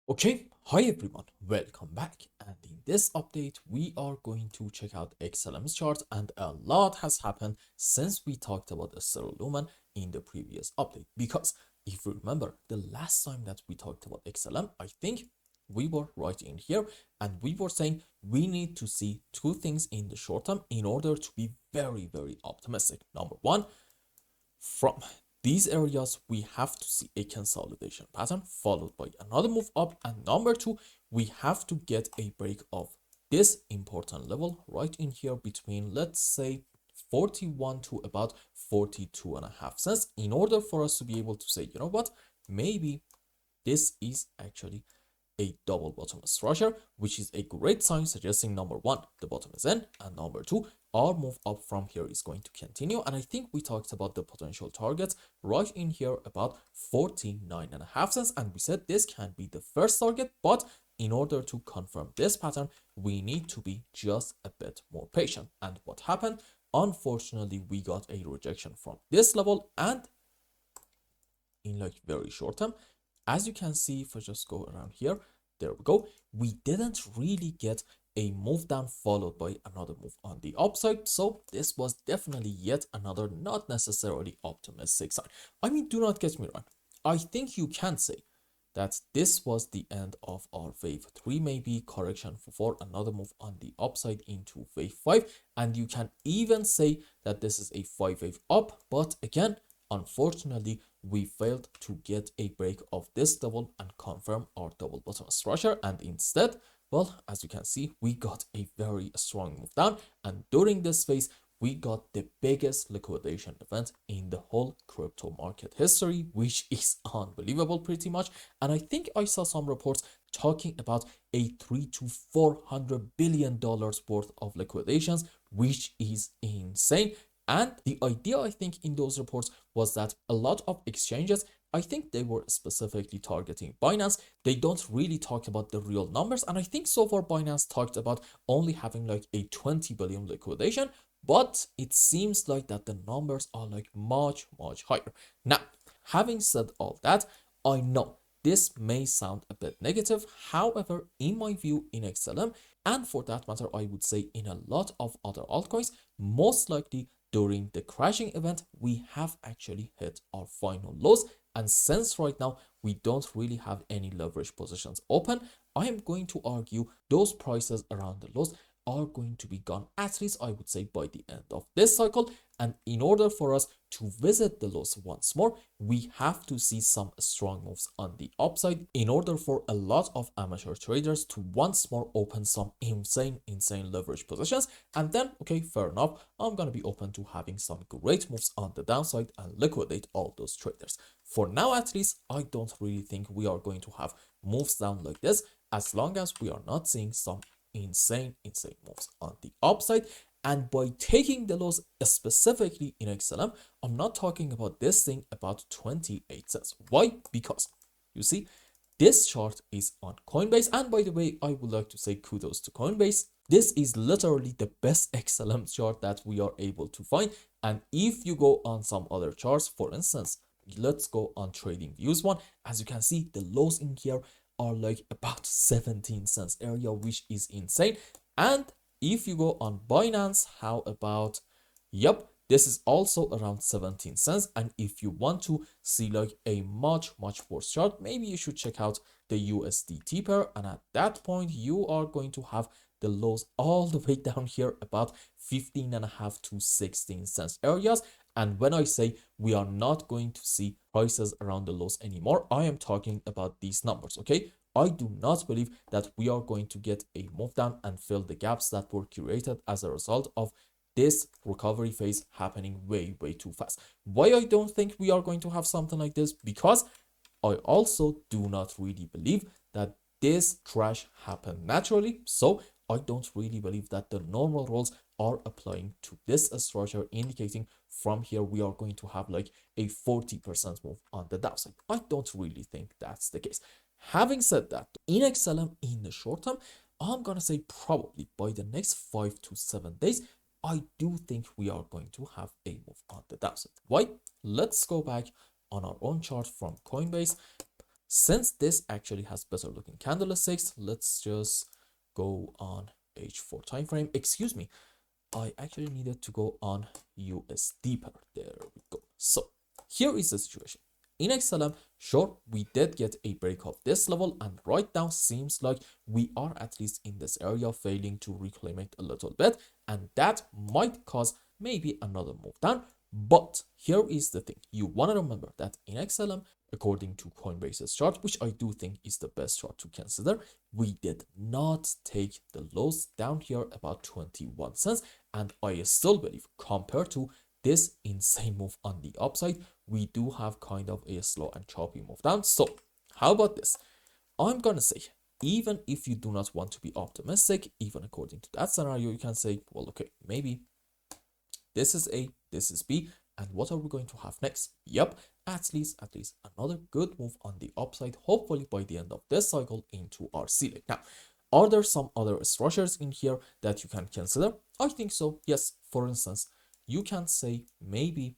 Okay, hi everyone, welcome back. And in this update, we are going to check out XLM's chart, and a lot has happened since we talked about XLM in the previous update. Because if you remember, the last time that we talked about XLM, I think we were right in here and we were saying we need to see two things in the short term in order to be very optimistic. Number one, from these areas, we have to see a consolidation pattern followed by another move up. And number two, we have to get a break of this important level right in here between, let's say, 41 to about 42.5 cents in order for us to be able to say, you know what, maybe this is actually a double bottom structure, which is a great sign suggesting number one, the bottom is in, and number two, our move up from here is going to continue. And I think we talked about the potential targets right in here about 49.5 cents, and we said this can be the first target, but in order to confirm this pattern, we need to be just a bit more patient. And what happened? Unfortunately, we got a rejection from this level, and in like very short term, as you can see, if I just go around here, there we go, we didn't really get a move down followed by another move on the upside. So this was definitely yet another not necessarily optimistic sign. I mean, do not get me wrong, I think you can say that this was the end of our wave 3, maybe correction for another move on the upside into wave 5, and you can even say that this is a 5 wave up. But again, unfortunately, we failed to get a break of this double and confirm our double bottom structure, and instead, well, as you can see, we got a very strong move down, and during this phase we got the biggest liquidation event in the whole crypto market history, which is unbelievable pretty much. And I think I saw some reports talking about a $300 to $400 billion worth of liquidations, which is insane. And the idea, I think, in those reports was that a lot of exchanges, I think they were specifically targeting Binance. They don't really talk about the real numbers. And I think so far Binance talked about only having like a 20 billion liquidation, but it seems like that the numbers are like much higher. Now, having said all that, I know this may sound a bit negative. However, in my view, in XLM, and for that matter, I would say in a lot of other altcoins, most likely during the crashing event, we have actually hit our final lows. And since right now we don't really have any leverage positions open, I am going to argue those prices around the lows are going to be gone, at least I would say, by the end of this cycle. And in order for us to visit the lows once more, we have to see some strong moves on the upside in order for a lot of amateur traders to once more open some insane leverage positions. And then, okay, fair enough, I'm gonna be open to having some great moves on the downside and liquidate all those traders. For now, at least, I don't really think we are going to have moves down like this, as long as we are not seeing some insane moves on the upside. And by taking the lows specifically in XLM, I'm not talking about this thing about 28 cents. Why? Because you see, this chart is on Coinbase, and by the way, I would like to say kudos to Coinbase. This is literally the best XLM chart that we are able to find. And if you go on some other charts, for instance, let's go on TradingViews one. As you can see, the lows in here are like about 17 cents area, which is insane. And if you go on Binance, how about, yep, this is also around 17 cents. And if you want to see like a much worse chart, maybe you should check out the USDT pair, and at that point you are going to have the lows all the way down here about 15.5 to 16 cents areas. And when I say we are not going to see prices around the lows anymore, I am talking about these numbers, okay? I do not believe that we are going to get a move down and fill the gaps that were created as a result of this recovery phase happening way too fast. Why I don't think we are going to have something like this? Because I also do not really believe that this crash happened naturally. So I don't really believe that the normal rules are applying to this structure, indicating from here we are going to have like a 40% move on the downside. I don't really think that's the case. Having said that, in XLM in the short term, I'm gonna say probably by the next 5 to 7 days, I do think we are going to have a move on the downside. Why? Let's go back on our own chart from Coinbase. Since this actually has better looking candlesticks, let's just go on H4 time frame. Excuse me, I actually needed to go on USD pair. There we go. So here is the situation. In XLM, sure, we did get a break of this level, and right now seems like we are at least in this area failing to reclaim it a little bit, and that might cause maybe another move down. But here is the thing. You want to remember that in XLM, according to Coinbase's chart, which I do think is the best chart to consider, we did not take the lows down here about 21 cents. And I still believe compared to this insane move on the upside, we do have kind of a slow and choppy move down. So how about this? I'm gonna say, even if you do not want to be optimistic, even according to that scenario, you can say, well, okay, maybe this is A, this is B, and what are we going to have next? Yep, at least another good move on the upside, hopefully by the end of this cycle into our ceiling. Now, are there some other structures in here that you can consider? I think so, yes. For instance, you can say maybe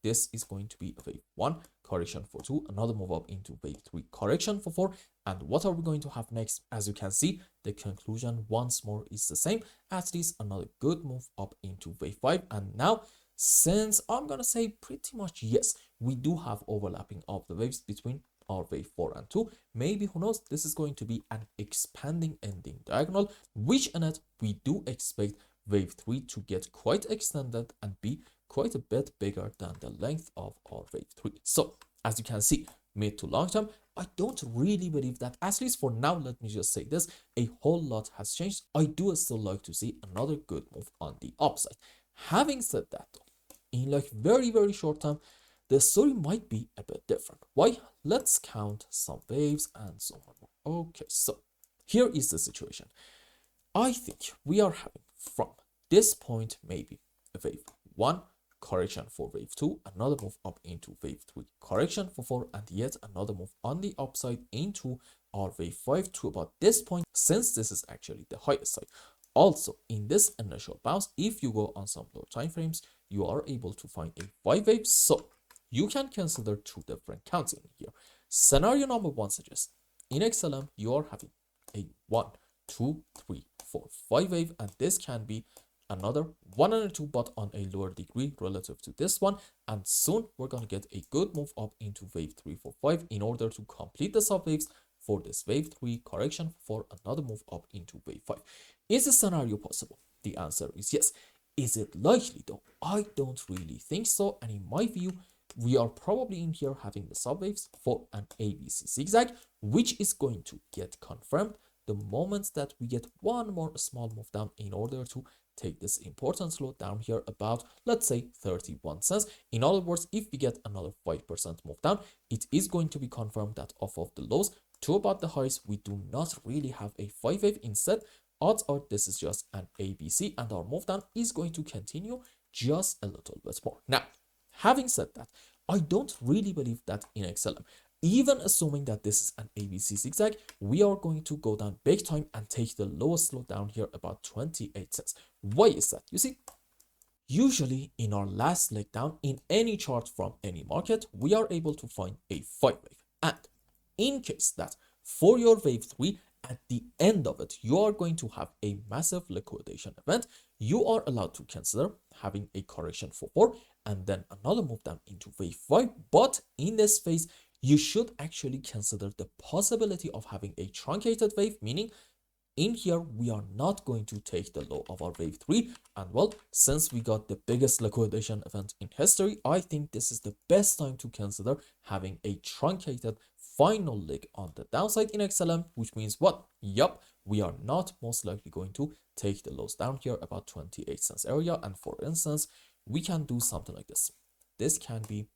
this is going to be a wave 1, correction for 2, another move up into wave 3, correction for 4. And what are we going to have next? As you can see, the conclusion once more is the same, at least another good move up into wave 5. And now, since I'm gonna say pretty much yes, we do have overlapping of the waves between our wave 4 and 2, maybe, who knows, this is going to be an expanding ending diagonal, which in it we do expect wave 3 to get quite extended and be quite a bit bigger than the length of our wave 3. So as you can see, mid to long term, I don't really believe that, at least for now, let me just say this, a whole lot has changed. I do still like to see another good move on the upside. Having said that though, in like very short term, the story might be a bit different. Why? Let's count some waves and so on. Okay, so here is the situation. I think we are having from this point maybe a wave 1, correction for wave 2, another move up into wave 3, correction for 4, and yet another move on the upside into our wave 5 to about this point, since this is actually the highest side. Also, in this initial bounce, if you go on some lower time frames, you are able to find a 5 wave. So you can consider 2 different counts in here. Scenario number 1 suggests in XLM you are having a 1, 2, 3, 4, 5 wave, and this can be another 1 and a 2, but on a lower degree relative to this one. And soon we're going to get a good move up into wave 3, 4, 5 in order to complete the sub waves for this wave 3 correction for another move up into wave 5. Is this scenario possible? The answer is yes. Is it likely though? I don't really think so. And in my view, we are probably in here having the sub waves for an ABC zigzag, which is going to get confirmed the moment that we get one more small move down in order to take this important slow down here about, let's say, 31 cents. In other words, if we get another 5% move down, it is going to be confirmed that off of the lows to about the highs, we do not really have a 5 wave. Instead, odds are this is just an ABC, and our move down is going to continue just a little bit more. Now, having said that, I don't really believe that in XLM, even assuming that this is an ABC zigzag, we are going to go down big time and take the lowest slow down here about 28 cents. Why is that? You see, usually in our last leg down in any chart from any market, we are able to find a 5 wave. And in case that for your wave 3, at the end of it, you are going to have a massive liquidation event, you are allowed to consider having a correction for 4 and then another move down into wave 5. But in this phase, you should actually consider the possibility of having a truncated wave, meaning in here we are not going to take the low of our wave 3. And well, since we got the biggest liquidation event in history, I think this is the best time to consider having a truncated final leg on the downside in XLM, which means what? Yup, we are not most likely going to take the lows down here about 28 cents area. And for instance, we can do something like this. This can be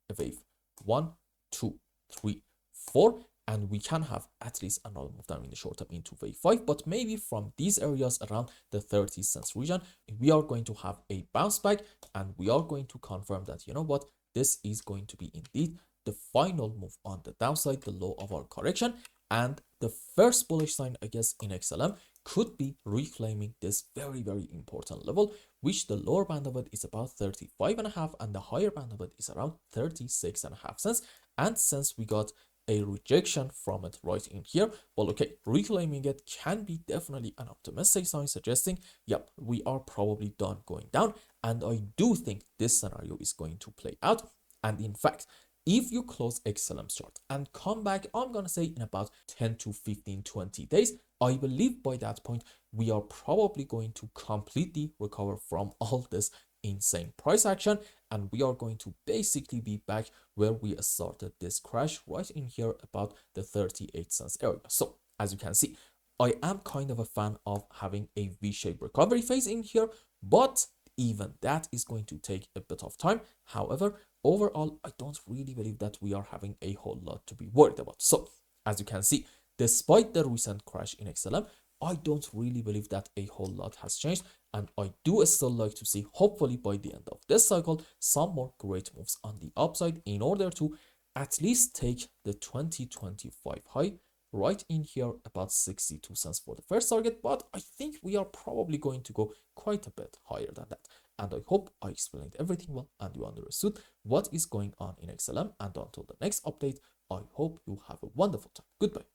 a wave 1, 2, 3, 4, and we can have at least another move down in the short term into wave 5. But maybe from these areas around the 30 cents region, we are going to have a bounce back, and we are going to confirm that, you know what, this is going to be indeed the final move on the downside, the low of our correction. And the first bullish sign, I guess, in XLM could be reclaiming this very important level, which the lower band of it is about 35.5 and the higher band of it is around 36.5 cents. And since we got a rejection from it right in here. Well, okay, reclaiming it can be definitely an optimistic sign, suggesting, yep, we are probably done going down. And I do think this scenario is going to play out. And in fact, if you close XLM's chart and come back, I'm going to say in about 10 to 15, 20 days, I believe by that point, we are probably going to completely recover from all this insane price action, and we are going to basically be back where we started this crash right in here about the 38 cents area. So as you can see, I am kind of a fan of having a V-shaped recovery phase in here, but even that is going to take a bit of time. However, overall, I don't really believe that we are having a whole lot to be worried about. So as you can see, despite the recent crash in XLM, I don't really believe that a whole lot has changed, and I do still like to see, hopefully by the end of this cycle, some more great moves on the upside in order to at least take the 2025 high right in here, about 62 cents for the first target. But I think we are probably going to go quite a bit higher than that. And I hope I explained everything well and you understood what is going on in XLM. And until the next update, I hope you have a wonderful time. Goodbye.